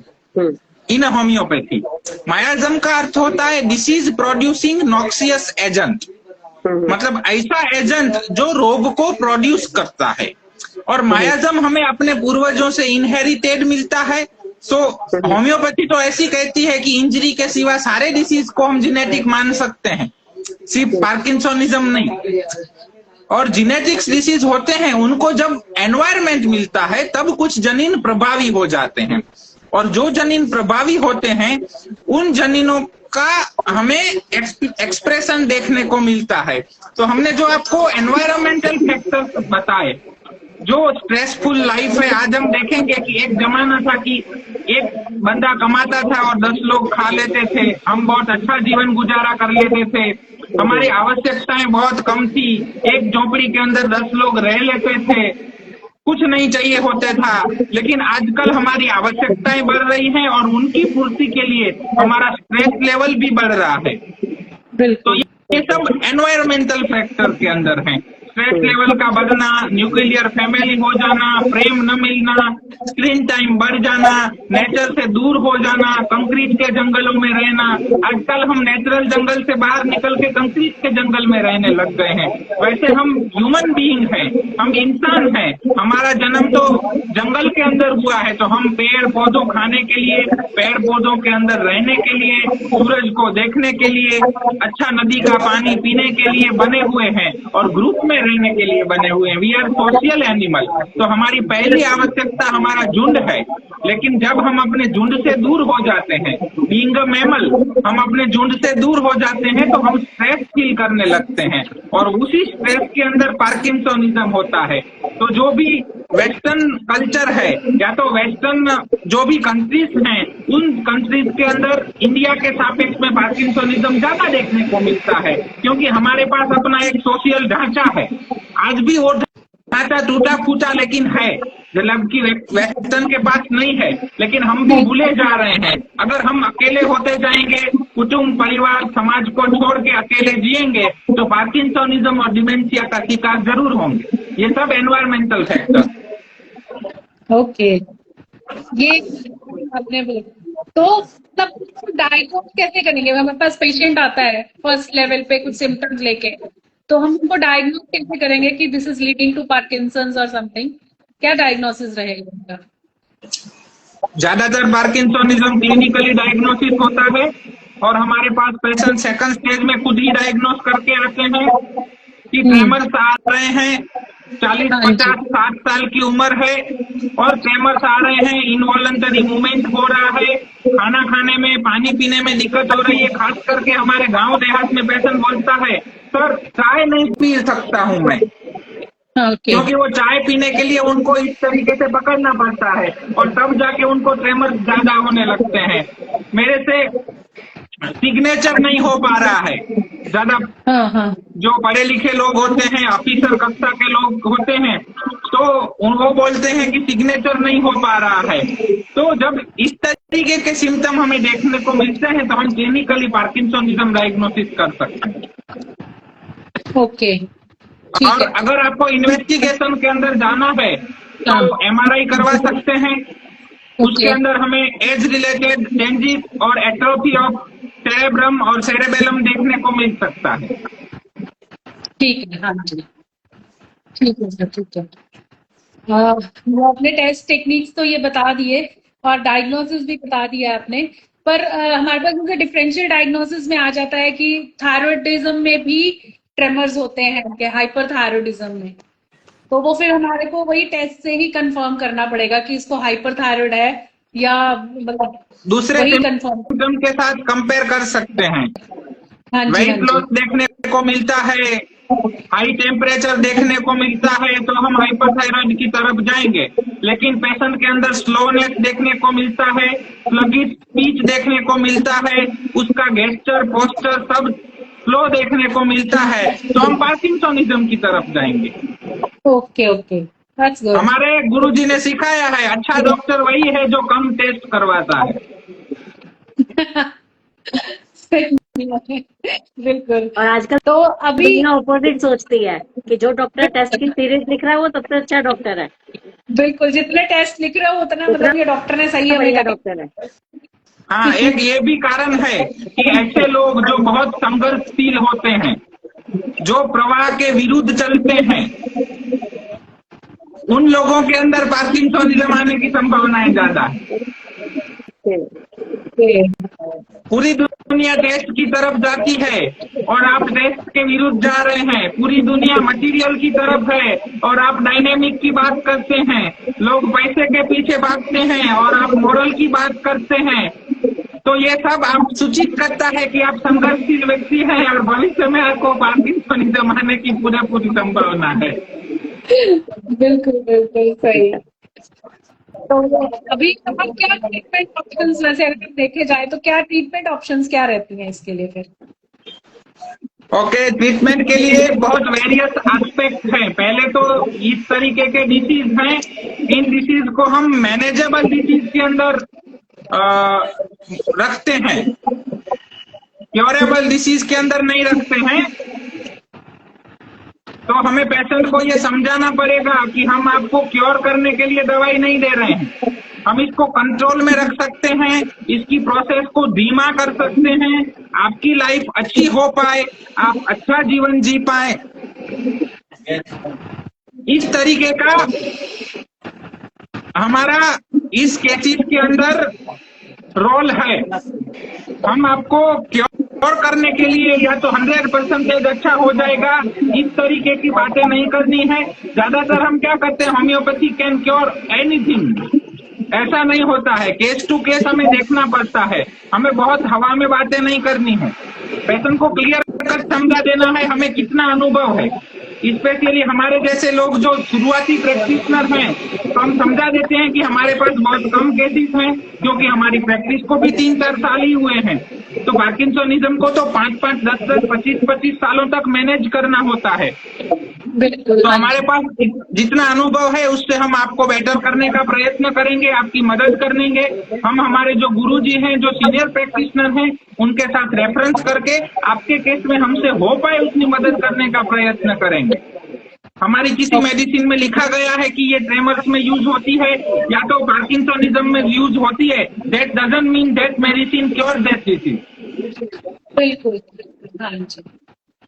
C: in homeopathy. Miasm का अर्थ होता है डिसीज प्रोड्यूसिंग नॉक्सियस एजेंट, मतलब ऐसा एजेंट जो रोग को प्रोड्यूस करता है। और मायाज्म हमें अपने पूर्वजों से इनहेरिटेड मिलता है। सो होम्योपैथी तो ऐसी कहती है कि इंजरी के सिवा सारे डिसीज को हम जेनेटिक मान सकते हैं, सिर्फ पार्किंसोनिज्म नहीं। और जेनेटिक्स डिसीज होते हैं उनको जब एनवायरमेंट मिलता है तब कुछ जनीन प्रभावी हो जाते हैं, और जो जनीन प्रभावी होते हैं उन जनीनों का हमें एक्सप्रेशन देखने को मिलता है। तो हमने जो आपको एनवायरमेंटल फैक्टर्स बताए, जो स्ट्रेसफुल लाइफ है, आज हम देखेंगे कि एक जमाना था कि एक बंदा कमाता था और 10 लोग खा लेते थे, हम बहुत अच्छा जीवन गुजारा कर लेते थे, हमारी आवश्यकताएं बहुत कम थी, एक झोपड़ी के अंदर 10 लोग रह लेते थे, कुछ नहीं चाहिए होता था। लेकिन आजकल हमारी आवश्यकताएं बढ़ रही हैं और उनकी पूर्ति के लिए हमारा स्ट्रेस लेवल भी बढ़ रहा है। तो ये सब एनवायरमेंटल फैक्टर के अंदर हैं। स्ट्रेस लेवल का बढ़ना, न्यूक्लियर फैमिली हो जाना, प्रेम न मिलना, स्क्रीन टाइम बढ़ जाना, नेचर से दूर हो जाना, कंक्रीट के जंगलों में रहना। आजकल हम नेचुरल जंगल से बाहर निकल के कंक्रीट के जंगल में रहने लग गए हैं। वैसे हम ह्यूमन बीइंग हैं, हम इंसान हैं, हमारा जन्म तो जंगल के अंदर हुआ है, तो हम पेड़ पौधों खाने के लिए, पेड़ पौधों के अंदर रहने के लिए, सूरज को देखने के लिए, अच्छा नदी का पानी पीने के लिए बने हुए हैं और ग्रुप में रहने के लिए बने हुए हैं। We are social animal. तो हमारी पहली आवश्यकता हमारा झुंड है। लेकिन जब हम अपने झुंड से दूर हो जाते हैं, बीइंग अ मैमल, हम अपने झुंड से दूर हो जाते हैं तो हम स्ट्रेस फील करने लगते हैं, और उसी स्ट्रेस के अंदर पार्किंसोनिज्म होता है। तो जो भी वेस्टर्न कल्चर है या तो वेस्टर्न जो भी कंट्रीज हैं, उन कंट्रीज के अंदर इंडिया के सापेक्ष में पार्किंसोनिज्म ज्यादा देखने को मिलता है, क्योंकि हमारे पास अपना एक सोशल ढांचा है। आज भी वो ढांचा टूटा फूटा लेकिन है, जबकि वेस्टर्न के पास नहीं है, लेकिन हम भी भूले जा रहे हैं। अगर हम अकेले होते जाएंगे, कुटुंब परिवार समाज को छोड़ के अकेले जिएंगे, तो पार्किंसोनिज्म और डिमेंशिया का शिकार जरूर होंगे। ये सब एनवायरमेंटल फैक्टर।
B: ओके, ये आपने बोला। तो मतलब डायग्नोज कैसे करेंगे? हमारे पास पेशेंट आता है फर्स्ट लेवल पे कुछ सिम्टम्स लेके, तो हम उनको डायग्नोज कैसे करेंगे कि this is leading to Parkinson's और समथिंग? क्या डायग्नोसिस रहेगा उनका?
C: ज्यादातर पार्किंसोनिज्म क्लिनिकली डायग्नोसिस होता है, और हमारे पास पेशेंट सेकंड स्टेज में खुद ही डायग्नोस करके आते हैं कि ट्रेमर्स आ रहे हैं, 40, 50, 60 साल की उम्र है और ट्रेमर्स आ रहे हैं, इनवॉलंटरी मूवमेंट हो रहा है, खाना खाने में, पानी पीने में दिक्कत हो रही है। खास करके हमारे गांव देहात में पेशेंट बोलता है, सर चाय नहीं पी सकता हूं मैं, क्योंकि वो चाय पीने के लिए उनको इस तरीके से पकड़ना पड़ता है, और तब जाके उनको ट्रेमर ज्यादा होने लगते हैं। मेरे से सिग्नेचर नहीं हो पा रहा है। ज्यादा जो पढ़े लिखे लोग होते हैं, ऑफिसर कक्षा के लोग होते हैं, तो उनको बोलते हैं कि सिग्नेचर नहीं हो पा रहा है। तो जब इस तरीके के सिम्टम हमें देखने को मिलते हैं तो हम क्लिनिकली पार्किंसोनिज्म डायग्नोसिस कर सकते हैं।
B: ओके,
C: और अगर आपको इन्वेस्टिगेशन के अंदर जाना है तो MRI करवा सकते हैं। उसके अंदर हमें एज रिलेटेड चेंजेस और एट्रोफी ऑफ सेरेब्रम और सेरेबेलम देखने को मिल सकता है।
B: ठीक है, हाँ जी, ठीक है सर, ठीक है। आपने टेस्ट टेक्निक्स तो ये बता दिए और डायग्नोसिस भी बता दिया आपने, पर हमारे पास जैसे डिफरेंशियल डायग्नोसिस में आ जाता है कि थायराइडिज्म में भी ट्रेमर्स होते हैं कि हाइपरथायरॉयडिज्म में, तो वो फिर हमारे को वही टेस्ट से ही कंफर्म करना पड़ेगा कि इसको हाइपरथायरॉयड है या मतलब
C: दूसरे सिम्टम के साथ कंपेयर कर सकते हैं। वेट लॉस देखने को मिलता है, हाई टेम्परेचर देखने को मिलता है, तो हम हाइपरथायरॉयड की तरफ जाएंगे। लेकिन पेशेंट के अंदर स्लोनेस देखने को मिलता है, स्लगिश स्पीच देखने को मिलता है, उसका गेस्चर पोस्चर सब स्लो देखने को मिलता है, तो हम पार्किंसोनिज्म की तरफ जाएंगे।
B: Okay okay, That's good.
C: हमारे गुरुजी ने सिखाया है, अच्छा डॉक्टर वही है जो कम टेस्ट करवाता है।
B: बिल्कुल।
A: और आजकल
B: तो अभी
A: दुनिया ऑपोजिट सोचती है कि जो डॉक्टर टेस्ट की सीरीज लिख रहा है वो सबसे अच्छा डॉक्टर है,
B: बिल्कुल जितने टेस्ट लिख रहे हो उतना मतलब ये डॉक्टर ने सही हमें
A: बढ़िया
B: कहा।
A: डॉक्टर है।
C: हाँ, एक ये भी कारण है कि ऐसे लोग जो बहुत संघर्षशील होते हैं, जो प्रवाह के विरुद्ध चलते हैं, उन लोगों के अंदर पार्किंसनिज्म आने की संभावनाएं ज्यादा है। पूरी दुनिया टेस्ट की तरफ जाती है और आप टेस्ट के विरुद्ध जा रहे हैं। पूरी दुनिया मटेरियल की तरफ है और आप डायनेमिक की बात करते हैं। लोग पैसे के पीछे भागते हैं और आप मोरल की बात करते हैं। तो ये सब आप सूचित करता है कि आप संघर्षशील व्यक्ति हैं और भविष्य में आपको पार्किंसनिज्म आने की पूरी संभावना है।
B: बिल्कुल बिल्कुल सही। तो अभी हम क्या ट्रीटमेंट ऑप्शंस, वैसे अगर देखे जाए तो क्या ट्रीटमेंट ऑप्शंस क्या रहती हैं इसके लिए फिर?
C: ओके, ट्रीटमेंट के लिए बहुत वेरियस एस्पेक्ट हैं। पहले तो इस तरीके के डिसीज हैं, इन डिसीज को हम मैनेजेबल डिसीज के अंदर रखते हैं, क्योरेबल डिसीज के अंदर नहीं रखते हैं। तो हमें पेशेंट को ये समझाना पड़ेगा कि हम आपको क्योर करने के लिए दवाई नहीं दे रहे हैं, हम इसको कंट्रोल में रख सकते हैं, इसकी प्रोसेस को धीमा कर सकते हैं, आपकी लाइफ अच्छी हो पाए, आप अच्छा जीवन जी पाए। इस तरीके का हमारा इस केसेस के अंदर रोल है। हम आपको क्योर करने के लिए या तो 100% अच्छा हो जाएगा, इस तरीके की बातें नहीं करनी है। ज्यादातर हम क्या करते हैं, होम्योपैथी कैन क्योर एनीथिंग, ऐसा नहीं होता है। केस टू केस हमें देखना पड़ता है, हमें बहुत हवा में बातें नहीं करनी है। पेशेंट को क्लियर कट समझा देना है हमें कितना अनुभव है। स्पेशली हमारे जैसे लोग जो शुरुआती प्रैक्टिशनर हैं, तो हम समझा देते हैं कि हमारे पास बहुत कम केसेस हैं, क्योंकि हमारी प्रैक्टिस को भी 3-4 साल ही हुए हैं। तो पार्किंसनिज्म को तो 5-5, 10-10, 25-25 सालों तक मैनेज करना होता है। तो हमारे पास जितना अनुभव है उससे हम आपको बेटर करने का प्रयत्न करेंगे, आपकी मदद करेंगे। हम हमारे जो गुरुजी हैं, जो सीनियर प्रैक्टिशनर हैं, उनके साथ रेफरेंस करके आपके केस में हमसे हो पाए उतनी मदद करने का प्रयत्न करेंगे। हमारी किसी मेडिसिन में लिखा गया है कि ये ट्रेमर्स में यूज होती है या तो पार्किंसनिज्म में यूज होती है, that doesn't mean that medicine cure that disease.
B: बिल्कुल, हाँ जी।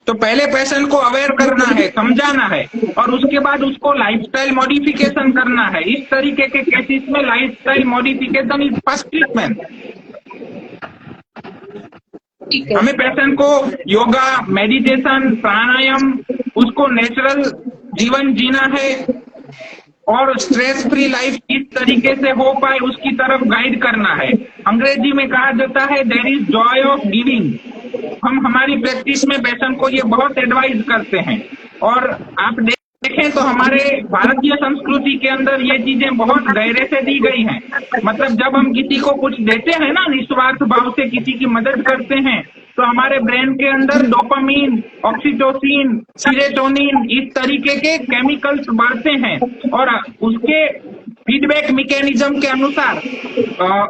C: तो पहले पेशेंट को अवेयर करना है, समझाना है, और उसके बाद उसको लाइफस्टाइल मॉडिफिकेशन करना है। इस तरीके के केसेस में lifestyle modification is first treatment. हमें पेशेंट को योगा, मेडिटेशन, प्राणायाम, उसको नेचुरल जीवन जीना है और स्ट्रेस फ्री लाइफ किस तरीके से हो पाए उसकी तरफ गाइड करना है। अंग्रेजी में कहा जाता है there is joy of giving. हम हमारी प्रैक्टिस में पेशेंट को ये बहुत एडवाइज करते हैं। और आप देखें तो हमारे भारतीय संस्कृति के अंदर ये चीजें बहुत गहरे से दी गई हैं। मतलब जब हम किसी को कुछ देते हैं ना, निस्वार्थ भाव से किसी की मदद करते हैं, तो हमारे ब्रेन के अंदर डोपामीन, ऑक्सीटोसिन, सीरोटोनिन, इस तरीके के केमिकल्स बढ़ते हैं और उसके फीडबैक मैकेनिज्म के अनुसार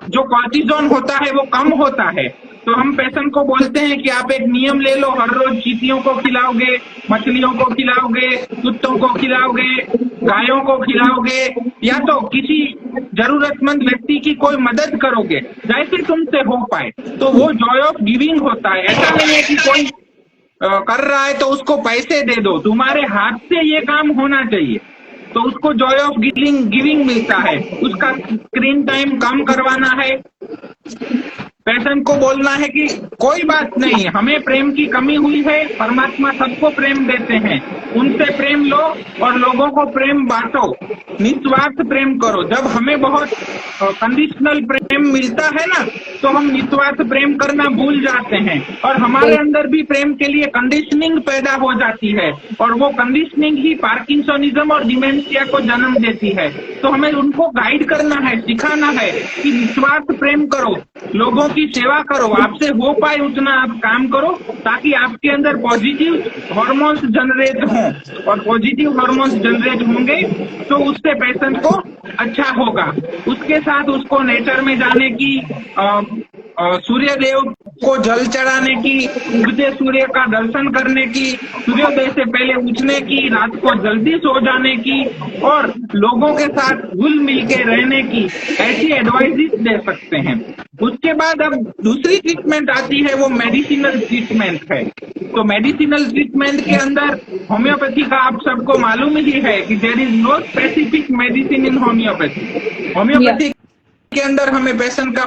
C: जो कॉर्टिजोन होता है वो कम होता है। तो हम पेशेंट को बोलते हैं कि आप एक नियम ले लो, हर रोज चींटियों को खिलाओगे, मछलियों को खिलाओगे, कुत्तों को खिलाओगे, गायों को खिलाओगे, या तो किसी जरूरतमंद व्यक्ति की कोई मदद करोगे जैसे तुमसे हो पाए, तो वो जॉय ऑफ गिविंग होता है। ऐसा नहीं है कि कोई कर रहा है तो उसको पैसे दे दो, तुम्हारे हाथ से ये काम होना चाहिए, तो उसको जॉय ऑफ गिविंग मिलता है। उसका स्क्रीन टाइम कम करवाना है। पेशेंट को बोलना है कि कोई बात नहीं, हमें प्रेम की कमी हुई है, परमात्मा सबको प्रेम देते हैं, उनसे प्रेम लो और लोगों को प्रेम बांटो, निस्वार्थ प्रेम करो। जब हमें बहुत कंडीशनल प्रेम मिलता है ना, तो हम निस्वार्थ प्रेम करना भूल जाते हैं और हमारे अंदर भी प्रेम के लिए कंडीशनिंग पैदा हो जाती है और वो कंडीशनिंग ही पार्किंसनिज्म और डिमेंशिया को जन्म देती है। तो हमें उनको गाइड करना है, सिखाना है कि निस्वार्थ प्रेम करो, लोगों उसकी सेवा करो, आपसे हो पाए उतना आप काम करो, ताकि आपके अंदर पॉजिटिव हार्मोन्स जनरेट हों, और पॉजिटिव हार्मोन्स जनरेट होंगे तो उससे पेशेंट को अच्छा होगा। उसके साथ उसको नेचर में जाने की, सूर्य देव को जल चढ़ाने की, उगते सूर्य का दर्शन करने की, सूर्योदय से पहले उठने की, रात को जल्दी सो जाने की, और लोगों के साथ घुल मिल के रहने की, ऐसी एडवाइस दे सकते हैं। उसके बाद अब दूसरी ट्रीटमेंट आती है, वो मेडिसिनल ट्रीटमेंट है। तो मेडिसिनल ट्रीटमेंट के अंदर होम्योपैथी का आप सबको मालूम ही है कि there is no specific medicine in homeopathy. Homeopathy के अंदर हमें पेशेंट का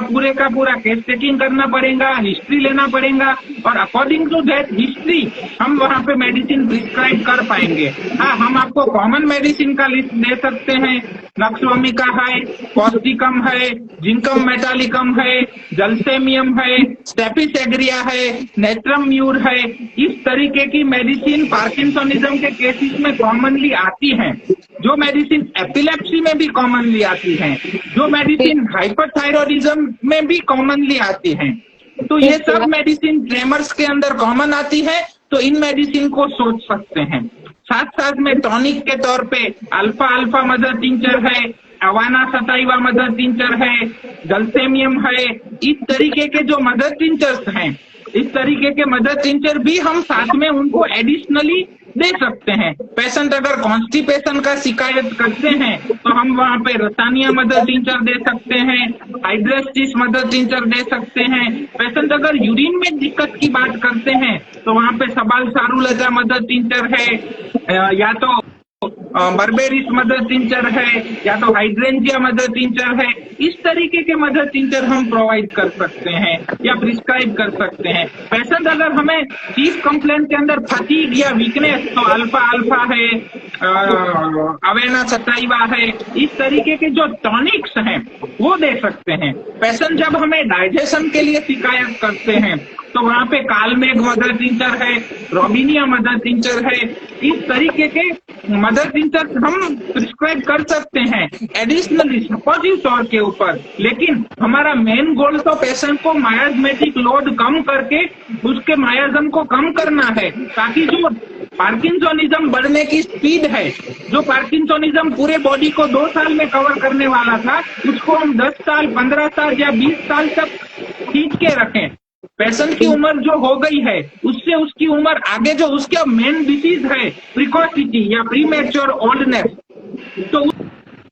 C: पूरा केस टेकिंग करना पड़ेगा, हिस्ट्री लेना पड़ेगा, और अकॉर्डिंग टू दैट हिस्ट्री हम वहाँ पे मेडिसिन प्रिस्क्राइब कर पाएंगे। हाँ, हम आपको कॉमन मेडिसिन का लिस्ट दे सकते हैं। नक्सोमिका है, पॉस्टिकम है, जिंकम मेटालिकम है, जलसेमियम है, स्टेपिस एग्रिया है, नेट्रम म्यूर है। इस तरीके की मेडिसिन पार्किंसोनिज्म के केसेस में कॉमनली आती हैं। जो मेडिसिन एपिलेप्सी में भी कॉमनली आती हैं, जो मेडिसिन हाइपरथायरॉयडिज्म में भी कॉमनली आती हैं। तो ये सब मेडिसिन ट्रेमर्स के अंदर कॉमन आती है, तो इन मेडिसिन को सोच सकते हैं। साथ साथ में टॉनिक के तौर पे अल्फा मदर टिंचर है, अवाना सताइवा मदर टिंचर है, जलसेमियम है। इस तरीके के जो मदर टिंचर्स हैं, इस तरीके के मदर टिंचर भी हम साथ में उनको एडिशनली दे सकते हैं। पेशेंट अगर कॉन्स्टिपेशन का शिकायत करते हैं तो हम वहाँ पे रसानिया मदर टिंचर दे सकते हैं, हाइड्रेस्टिस मदर टिंचर दे सकते हैं। पेशेंट अगर यूरिन में दिक्कत की बात करते हैं तो वहाँ पे सबाल सारुलता मदर टिंचर है, या तो बर्बेरिस मदर टिंचर है, या तो हाइड्रेंजिया मदर टिंचर है। इस तरीके के मदर टिंचर हम प्रोवाइड कर सकते हैं या प्रिस्क्राइब कर सकते हैं। पेशेंट अगर हमें चीफ कंप्लेंट के अंदर फटीग या वीकनेस, तो अल्फा है, अवेना सताइवा है। इस तरीके के जो टॉनिक्स हैं वो दे सकते हैं। पेशेंट जब हमें डाइजेशन के लिए शिकायत करते हैं तो वहाँ पे कालमेघ मदर टिंचर है, रोबिनिया मदर टिंचर है। इस तरीके के मदर टिंचर हम प्रिस्क्राइब कर सकते हैं एडिशनली सपोजिव तौर के ऊपर। लेकिन हमारा मेन गोल तो पेशेंट को मायाज्मेटिक लोड कम करके उसके मायाजम को कम करना है, ताकि जो पार्किंसोनिज्म बढ़ने की स्पीड है, जो पार्किंसोनिज्म पूरे बॉडी को 2 साल में कवर करने वाला था, उसको हम 10 साल, 15 साल या 20 साल तक खींच के रखें। पेशेंट की उम्र जो हो गई है उससे उसकी उम्र आगे, जो उसका मेन डिसीज है प्रिकॉसिटी या प्रीमेच्योर ओल्डनेस, तो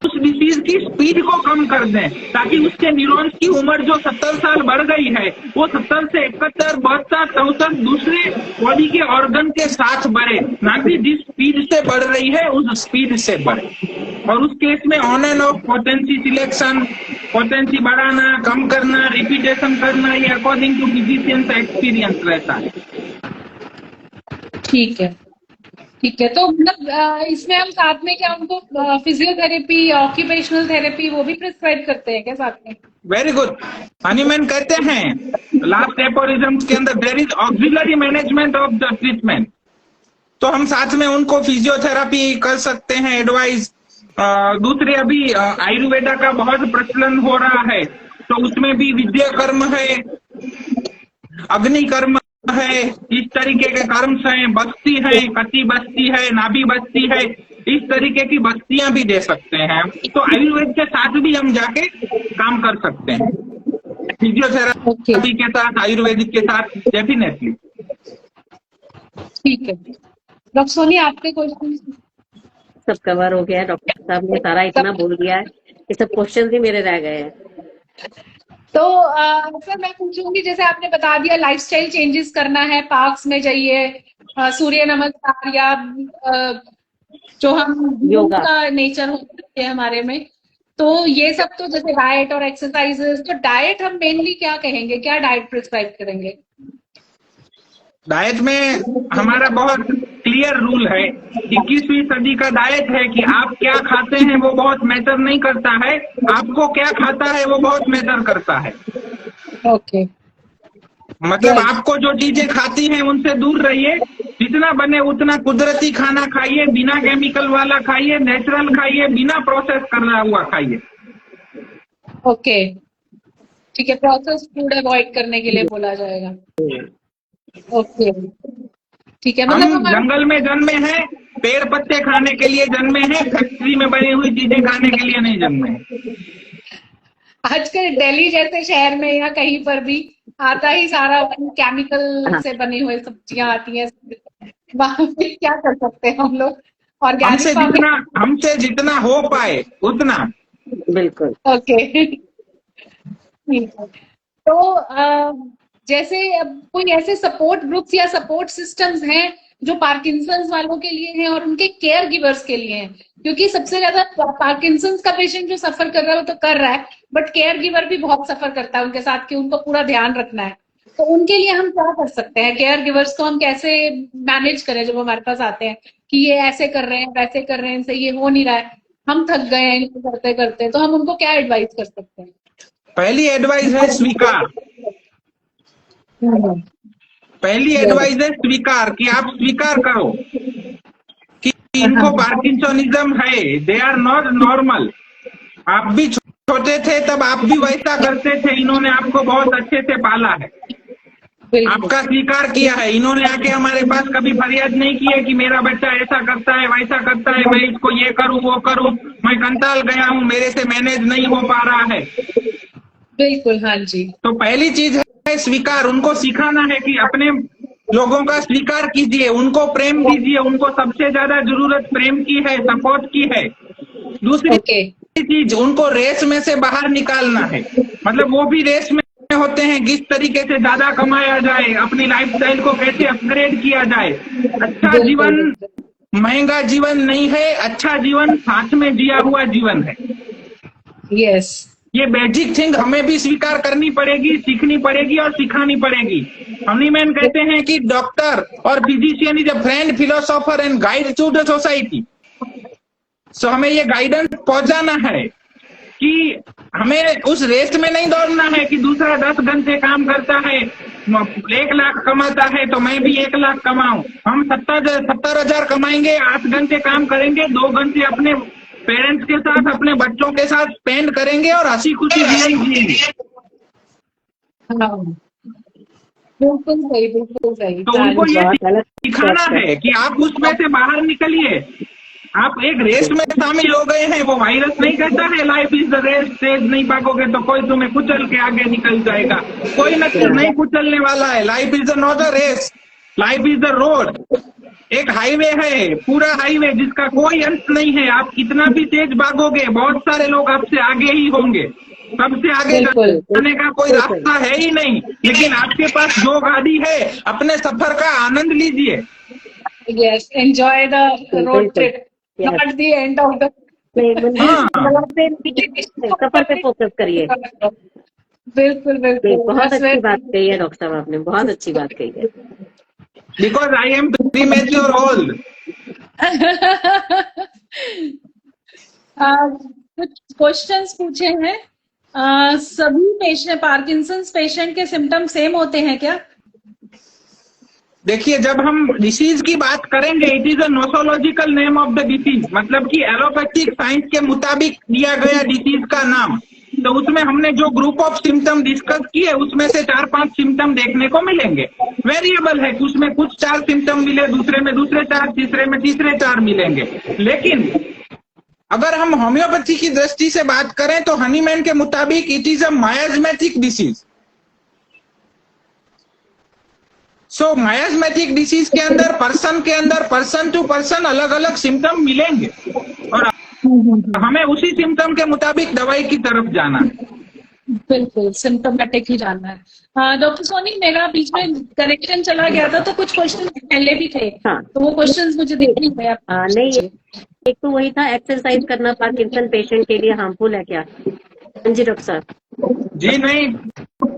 C: उस डिसीज की स्पीड को कम कर दें, ताकि उसके न्यूरॉन्स की उम्र जो 70 साल बढ़ गई है वो 70 से 71, 72, 64 दूसरे बॉडी के ऑर्गन के साथ बढ़े, ना कि जिस स्पीड से बढ़ रही है उस स्पीड से बढ़े। और उस केस में on end of potency selection, potency बढ़ाना, कम करना, रिपीटेशन करना, ये अकॉर्डिंग टू फिजिशियन का एक्सपीरियंस रहता है।
B: ठीक है, ठीक है। तो मतलब इसमें हम साथ में क्या उनको फिजियोथेरेपी, ऑक्यूपेशनल थेरेपी वो भी प्रिस्क्राइब करते हैं क्या साथ में?
C: Very good. हनीमैन कहते हैं लास्ट एपोरिज्म के अंदर there is auxiliary management of the treatment. तो हम साथ में उनको फिजियोथेरेपी कर सकते हैं, एडवाइस। दूसरे अभी आयुर्वेदा का बहुत प्रचलन हो रहा है, तो उसमें भी विद्या कर्म है, अग्नि कर्म है, इस तरीके के कर्म हैं, बस्ती है, कटी बस्ती है, नाभि बस्ती है, इस तरीके की बस्तियां भी दे सकते हैं। तो आयुर्वेद के साथ भी हम जाके काम कर सकते हैं, फिजियोथेरेपी के साथ, आयुर्वेदिक के साथ, डेफिनेटली।
B: ठीक है डॉक्टर सोनी, आपके क्वेश्चन
A: सब कवर हो गया। डॉक्टर साहब ने सारा इतना बोल दिया है कि सब क्वेश्चन ही मेरे रह गए हैं।
B: तो सर मैं पूछूंगी, जैसे आपने बता दिया लाइफस्टाइल चेंजेस करना है, पार्क्स में जाइए, सूर्य नमस्कार या जो हम योगा का नेचर होता है हमारे में, तो ये सब तो जैसे डाइट और एक्सरसाइजेस। तो डाइट हम मेनली क्या कहेंगे, क्या डाइट प्रिस्क्राइब करेंगे?
C: डाइट में हमारा बहुत क्लियर रूल है, 21वीं सदी का डाइट है कि आप क्या खाते हैं वो बहुत मैटर नहीं करता है, आपको क्या खाता है वो बहुत मैटर करता है।
B: ओके।
C: मतलब आपको जो चीजें खाती हैं उनसे दूर रहिए, जितना बने उतना कुदरती खाना खाइए, बिना केमिकल वाला खाइए, नेचुरल खाइए, बिना प्रोसेस करना हुआ खाइए।
B: ओके। ठीक है, प्रोसेस फूड अवॉइड करने के लिए बोला जाएगा। ओके, ठीक है, मतलब
C: हम
B: हमारा
C: जंगल में जन्मे हैं, पेड़ पत्ते खाने के लिए जन्मे हैं, फैक्ट्री में बनी हुई चीजें खाने के लिए नहीं जन्मे हैं।
B: आजकल दिल्ली जैसे शहर में या कहीं पर भी आता ही सारा केमिकल
A: हाँ,
B: से बनी हुई सब्जियां आती हैं। वहां पे क्या कर सकते हैं हम लोग? ऑर्गेनिक
C: हमसे
B: फार्मिंग।
C: जितना हमसे जितना हो पाए उतना।
A: बिल्कुल।
B: ओके, ठीक है। तो जैसे अब कोई ऐसे सपोर्ट ग्रुप्स या सपोर्ट सिस्टम्स हैं जो पार्किंसंस वालों के लिए हैं और उनके केयर गिवर्स के लिए हैं, क्योंकि सबसे ज्यादा पार्किंसंस का पेशेंट जो सफर कर रहा है वो तो कर रहा है, बट केयर गिवर भी बहुत सफर करता है उनके साथ कि उनको पूरा ध्यान रखना है। तो उनके लिए हम क्या कर सकते हैं? केयर गिवर्स को हम कैसे मैनेज करें जब हमारे पास आते हैं कि ये ऐसे कर रहे हैं, वैसे कर रहे हैं, इनसे ये हो नहीं रहा है, हम थक गए हैं इनको करते करते, तो हम उनको क्या एडवाइस कर सकते हैं?
C: पहली एडवाइस है स्वीकार। पहली एडवाइस है स्वीकार, कि आप स्वीकार करो कि इनको पार्किंसोनिज्म है, दे आर नॉट नॉर्मल। आप भी छोटे थे तब आप भी वैसा करते थे, इन्होंने आपको बहुत अच्छे से पाला है,
B: बिल्कुल,
C: आपका स्वीकार किया है। इन्होंने आके हमारे पास कभी फरियाद नहीं की है कि मेरा बच्चा ऐसा करता है, वैसा करता है, मैं इसको ये करूं वो करूं, मैं कंटाल गया हूं, मेरे से मैनेज नहीं हो पा रहा है।
B: बिल्कुल, हाँ जी,
C: तो पहली चीज है स्वीकार। उनको सिखाना है कि अपने लोगों का स्वीकार कीजिए, उनको प्रेम दीजिए, उनको सबसे ज्यादा जरूरत प्रेम की है, सपोर्ट की है। दूसरी
B: ओके,
C: चीज, उनको रेस में से बाहर निकालना है। मतलब वो भी रेस में होते हैं, किस तरीके से ज्यादा कमाया जाए, अपनी लाइफस्टाइल को कैसे अपग्रेड किया जाए। अच्छा
B: बिल्कुल,
C: जीवन
B: बिल्कुल,
C: महंगा जीवन नहीं है, अच्छा जीवन साथ में जिया हुआ जीवन है।
B: यस,
C: ये बेसिक थिंग हमें भी स्वीकार करनी पड़ेगी, सीखनी पड़ेगी और सिखानी पड़ेगी। हनीमैन कहते हैं कि डॉक्टर और physician is a friend, philosopher and guide to the society. So हमें ये गाइडेंस पहुंचाना है कि हमें उस रेस में नहीं दौड़ना है कि दूसरा 10 घंटे काम करता है, 1 लाख कमाता है तो मैं भी 1 लाख कमाऊं। हम 70,000 कमाएंगे, 8 घंटे काम करेंगे, 2 घंटे अपने पेरेंट्स के साथ, अपने बच्चों के साथ स्पेंड करेंगे और हंसी खुशी जीवन जिएंगे।
B: हाँ, बिल्कुल सही, बिल्कुल सही,
C: तो
B: हाँ
C: उनको
B: जी,
C: ये
A: बहुत गलत
C: सिखाना
A: बात
C: है कि आप उसमें से बाहर निकलिए। आप एक रेस में शामिल हो गए हैं, वो वायरस नहीं कहता है लाइफ इज द रेस, तेज नहीं भागोगे तो कोई तुम्हें कुचल के आगे निकल जाएगा। कोई नहीं कुचलने वाला है। Life is not a race, life is the road. एक हाईवे है, पूरा हाईवे जिसका कोई अंत नहीं है। आप कितना भी तेज भागोगे, बहुत सारे लोग आपसे आगे ही होंगे, सबसे आगे
B: बिल्कुल,
C: जाने का कोई रास्ता है ही नहीं। लेकिन आपके पास जो गाड़ी है, अपने सफर का आनंद लीजिए।
B: यस, एंजॉय द रोड
A: बिल्कुल।
B: Trip,
A: yes,
B: not the end of the
C: हाँ,
A: सफर पे फोकस करिए।
B: बिल्कुल,
A: नहीं,
B: बिल्कुल,
A: बहुत
B: बस
A: अच्छी बात कही है डॉक्टर साहब, आपने बहुत अच्छी बात कही है।
C: Because I am premature old.
B: कुछ क्वेश्चंस पूछे हैं। सभी पेशेंट पार्किंसंस पेशेंट के सिम्टम सेम होते हैं क्या?
C: देखिए, जब हम डिसीज की बात करेंगे, it is a nosological name of the disease, मतलब कि एलोपैथिक साइंस के मुताबिक दिया गया डिसीज का नाम। तो उसमें हमने जो ग्रुप ऑफ सिम्टम डिस्कस किए, उसमें से 4-5 सिम्टम देखने को मिलेंगे। वेरिएबल है, कुछ में कुछ 4 सिम्टम मिले, दूसरे में दूसरे 4, तीसरे में तीसरे 4 मिलेंगे। लेकिन अगर हम होम्योपैथी की दृष्टि से बात करें तो हनीमैन के मुताबिक it is a miasmatic disease. So miasmatic disease के अंदर पर्सन टू पर्सन अलग अलग सिम्टम मिलेंगे और हमें उसी सिम्टम के मुताबिक दवाई की तरफ जाना है।
B: बिल्कुल, सिम्टोमेटिक ही जानना है। हाँ डॉक्टर सोनी, मेरा बीच में कनेक्शन चला गया था, तो कुछ क्वेश्चन पहले भी थे,
A: हाँ,
B: तो वो क्वेश्चंस मुझे देखने थे। आप
A: नहीं, एक तो वही था, एक्सरसाइज करना पार्किंसन पेशेंट के लिए हार्मफुल है क्या? हाँ जी डॉक्टर साहब।
C: जी नहीं,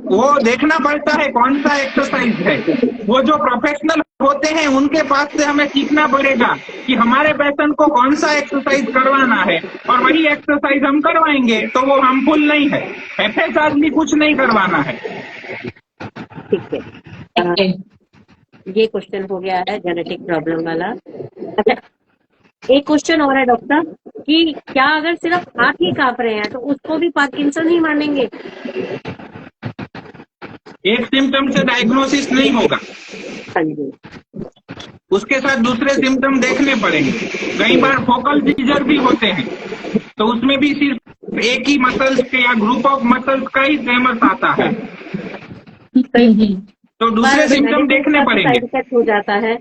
C: वो देखना पड़ता है कौन सा एक्सरसाइज है। वो जो प्रोफेशनल होते हैं उनके पास से हमें सीखना पड़ेगा कि हमारे पेशेंट को कौन सा एक्सरसाइज करवाना है, और वही एक्सरसाइज हम करवाएंगे तो वो हार्मफुल नहीं है। एफएसआर भी कुछ नहीं करवाना है।
A: ठीक है, ये क्वेश्चन हो गया है जेनेटिक प्रॉब्लम वाला। अच्छा, एक क्वेश्चन और है डॉक्टर कि क्या अगर सिर्फ हाथ ही कांप रहे हैं तो उसको भी पार्किंसन ही मानेंगे?
C: एक सिम्टम से डायग्नोसिस नहीं होगा,
A: हाँ जी,
C: उसके साथ दूसरे सिम्टम देखने पड़ेंगे। कई बार फोकल सीजर भी होते हैं, तो उसमें भी सिर्फ एक ही मसल्स के या ग्रुप ऑफ मसल्स का ही ट्रेमर्स आता है, तो दूसरे सिम्टम देखने पड़ेंगे।
A: साइड इफेक्ट हो जाता है।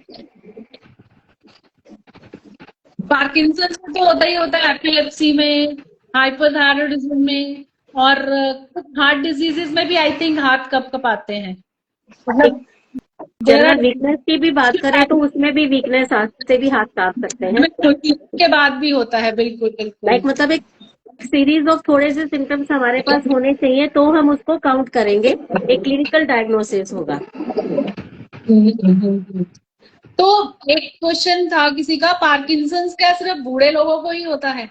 B: पार्किंसंस में तो होता ही होता है, एपिलेप्सी में, हाइपोथायरॉयडिज्म में, और हार्ट डिजीजेस में भी आई थिंक हाथ कप कप आते हैं। मतलब
A: जनरल वीकनेस की भी बात करें तो उसमें भी वीकनेस से भी हाथ कांप सकते हैं।
B: के बाद भी होता है, बिल्कुल बिल्कुल।
A: लाइक मतलब एक सीरीज ऑफ थोड़े से सिम्टम्स हमारे पास होने चाहिए तो हम उसको काउंट करेंगे, एक क्लिनिकल डायग्नोसिस होगा।
B: तो एक क्वेश्चन था किसी का, पार्किंसंस क्या सिर्फ बूढ़े लोगों को ही होता है?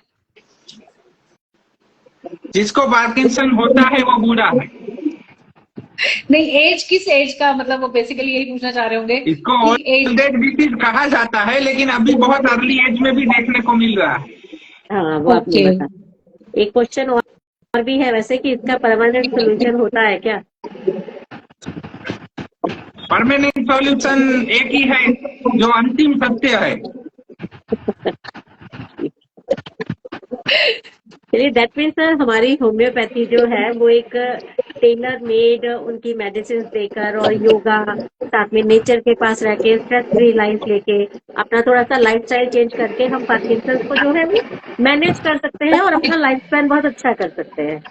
C: जिसको पार्किंसन होता है वो बूढ़ा है।
B: नहीं, एज किस एज का, मतलब वो बेसिकली यही पूछना चाह रहे होंगे।
C: इसको ओल्ड एज डिसीज कहा जाता है, लेकिन अभी बहुत अर्ली एज में भी देखने को मिल रहा है।
A: हाँ, वो आपने बता। एक क्वेश्चन और भी है वैसे कि इसका परमानेंट सोल्यूशन होता है क्या?
C: परमानेंट सॉल्यूशन एक ही है जो अंतिम सत्य है।
A: चलिए, दैट मीन्स हमारी होम्योपैथी जो है वो एक टेलर मेड उनकी मेडिसिन देकर और योगा साथ में नेचर के पास रह के स्ट्रेस फ्री लाइफ लेके अपना थोड़ा सा लाइफस्टाइल चेंज करके हम पार्किंसंस को जो है वो मैनेज कर सकते हैं और अपना लाइफ स्पैन बहुत अच्छा कर सकते हैं।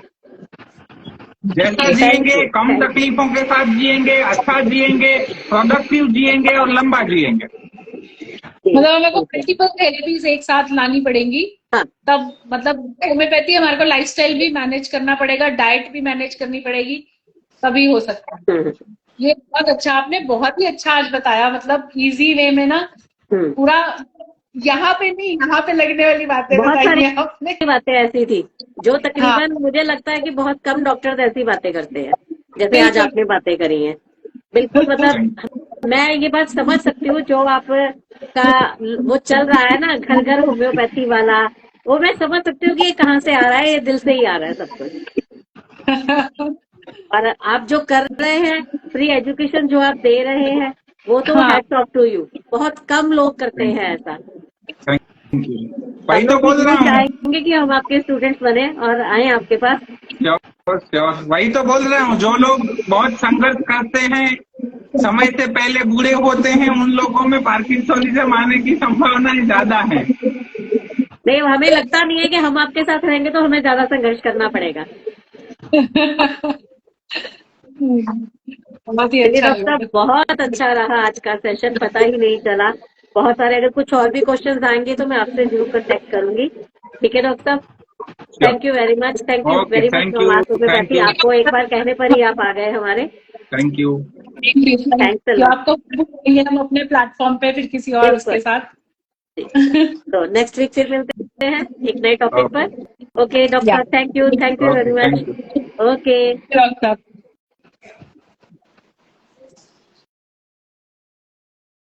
C: जैसा जिएंगे, कम तकलीफों के साथ जिएंगे, अच्छा जिएंगे, प्रोडक्टिव जिएंगे और लंबा जिएंगे।
B: मतलब हमें को मल्टीपल थेरेपीज एक साथ लानी पड़ेंगी।
A: हाँ।
B: तब मतलब होम्योपैथी हमारे को लाइफस्टाइल भी मैनेज करना पड़ेगा, डाइट भी मैनेज करनी पड़ेगी, तभी हो सकता है। ये बहुत अच्छा, आपने बहुत ही अच्छा आज बताया, मतलब इजी वे में ना, पूरा यहाँ पे नहीं यहाँ पे लगने वाली बातें बताई हैं आपने।
A: बातें ऐसी थी जो तकरीबन मुझे लगता है कि बहुत कम डॉक्टर ऐसी बातें करते हैं जैसे आज आपने बातें करी हैं। बिल्कुल, मतलब मैं ये बात समझ सकती हूँ जो आप का वो चल रहा है ना घर घर होम्योपैथी वाला, वो मैं समझ सकती हूँ कि ये कहाँ से आ रहा है, ये दिल से ही आ रहा है सब कुछ। और आप जो कर रहे हैं, फ्री एजुकेशन जो आप दे रहे हैं, वो तो हैट्स ऑफ टू यू। बहुत कम लोग करते हैं ऐसा।
C: वही तो बोल रहा हूँ,
A: चाहेंगे कि हम आपके स्टूडेंट्स बने और आए आपके पास।
C: वही तो बोल रहा हूँ, जो लोग बहुत संघर्ष करते हैं, समय से पहले बूढ़े होते हैं, उन लोगों में पार्किंसनिज्म आने की संभावनाएं ज्यादा है।
A: नहीं, हमें लगता नहीं है कि हम आपके साथ रहेंगे तो हमें ज्यादा संघर्ष करना पड़ेगा। डॉक्टर, बहुत अच्छा रहा आज का सेशन, पता ही नहीं चला। बहुत सारे, अगर कुछ और भी क्वेश्चंस आएंगे तो मैं आपसे जरूर कांटेक्ट करूंगी। ठीक है डॉक्टर साहब, thank you very much. Thank you very much. आपको एक बार कहने पर ही आप आ गए हमारे।
C: Thank you.
B: आपको हम अपने प्लेटफॉर्म पे फिर किसी और उसके साथ।
A: तो नेक्स्ट वीक फिर मिलते हैं एक नए टॉपिक पर। Okay doctor, thank you very much. Okay.